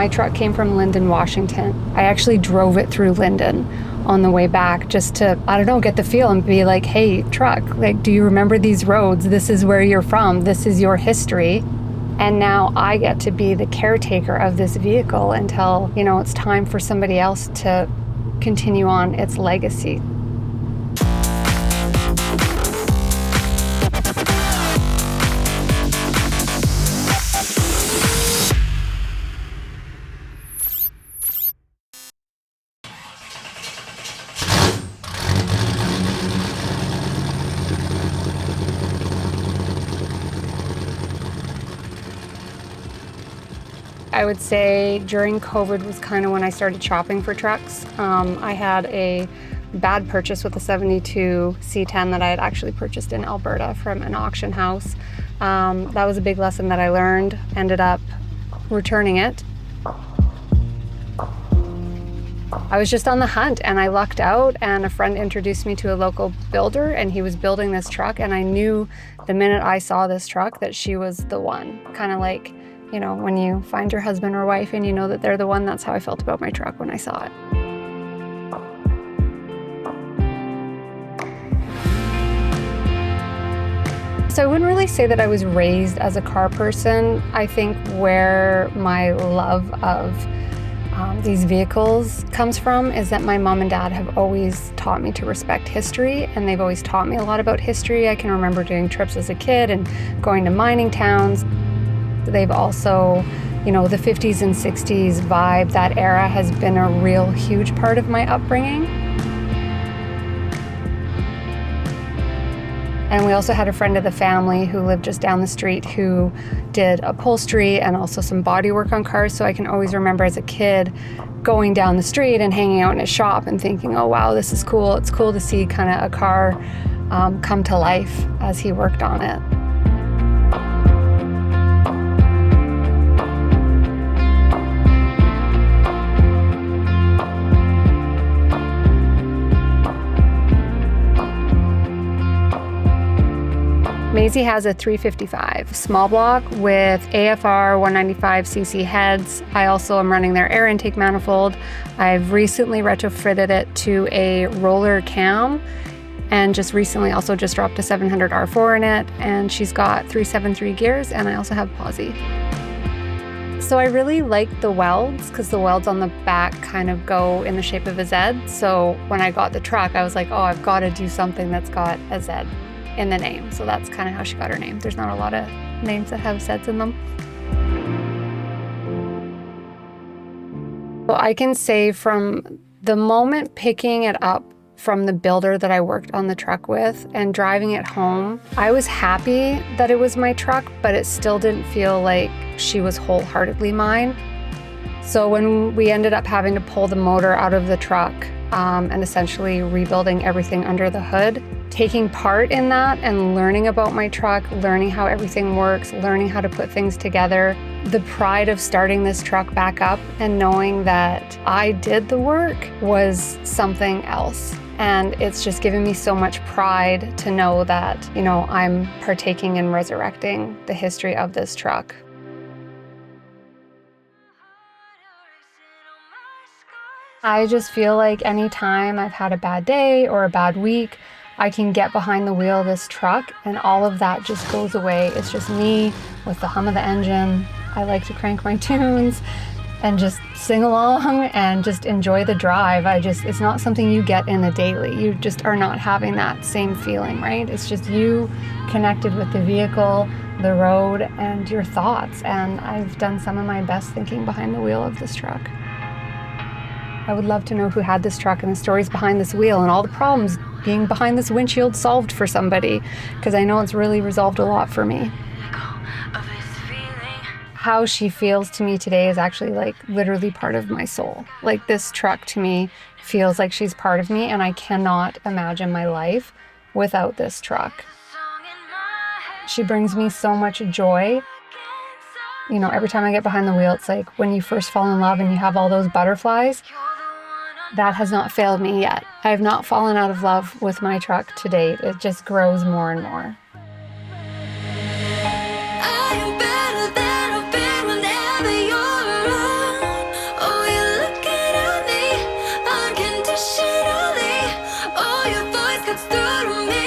My truck came from Linden, Washington. I actually drove it through Linden on the way back just to, I don't know, get the feel and be like, hey, truck, like, do you remember these roads? This is where you're from. This is your history. And now I get to be the caretaker of this vehicle until, you know, it's time for somebody else to continue on its legacy. I would say during COVID was kind of when I started shopping for trucks. I had a bad purchase with a 72 C10 that I had actually purchased in Alberta from an auction house. That was a big lesson that I learned, ended up returning it. I was just on the hunt and I lucked out, and a friend introduced me to a local builder, and he was building this truck, and I knew the minute I saw this truck that she was the one. Kind of like, you know, when you find your husband or wife and you know that they're the one, that's how I felt about my truck when I saw it. So I wouldn't really say that I was raised as a car person. I think where my love of these vehicles comes from is that my mom and dad have always taught me to respect history, and they've always taught me a lot about history. I can remember doing trips as a kid and going to mining towns. They've also, you know, the 50s and 60s vibe, that era has been a real huge part of my upbringing. And we also had a friend of the family who lived just down the street who did upholstery and also some body work on cars. So I can always remember as a kid going down the street and hanging out in his shop and thinking, oh wow, this is cool. It's cool to see kind of a car come to life as he worked on it. MaiZy has a 355 small block with AFR 195cc heads. I also am running their air intake manifold. I've recently retrofitted it to a roller cam, and just recently also just dropped a 700 R4 in it, and she's got 373 gears, and I also have posi. So I really like the welds because the welds on the back kind of go in the shape of a Z. So when I got the truck, I was like, oh, I've got to do something that's got a Z in the name. So that's kind of how she got her name. There's not a lot of names that have Zs in them. So I can say from the moment picking it up from the builder that I worked on the truck with and driving it home, I was happy that it was my truck, but it still didn't feel like she was wholeheartedly mine. So when we ended up having to pull the motor out of the truck and essentially rebuilding everything under the hood, taking part in that and learning about my truck, learning how everything works, learning how to put things together, the pride of starting this truck back up and knowing that I did the work was something else. And it's just given me so much pride to know that, you know, I'm partaking in resurrecting the history of this truck. I just feel like anytime I've had a bad day or a bad week, I can get behind the wheel of this truck and all of that just goes away. It's just me with the hum of the engine. I like to crank my tunes and just sing along and just enjoy the drive. It's not something you get in a daily. You just are not having that same feeling, right? It's just you connected with the vehicle, the road, and your thoughts. And I've done some of my best thinking behind the wheel of this truck. I would love to know who had this truck and the stories behind this wheel and all the problems being behind this windshield solved for somebody, because I know it's really resolved a lot for me. How she feels to me today is actually like literally part of my soul. Like this truck to me feels like she's part of me, and I cannot imagine my life without this truck. She brings me so much joy. You know, every time I get behind the wheel, it's like when you first fall in love and you have all those butterflies. That has not failed me yet. I have not fallen out of love with my truck to date. It just grows more and more. I am better than I've been whenever you're around. to me.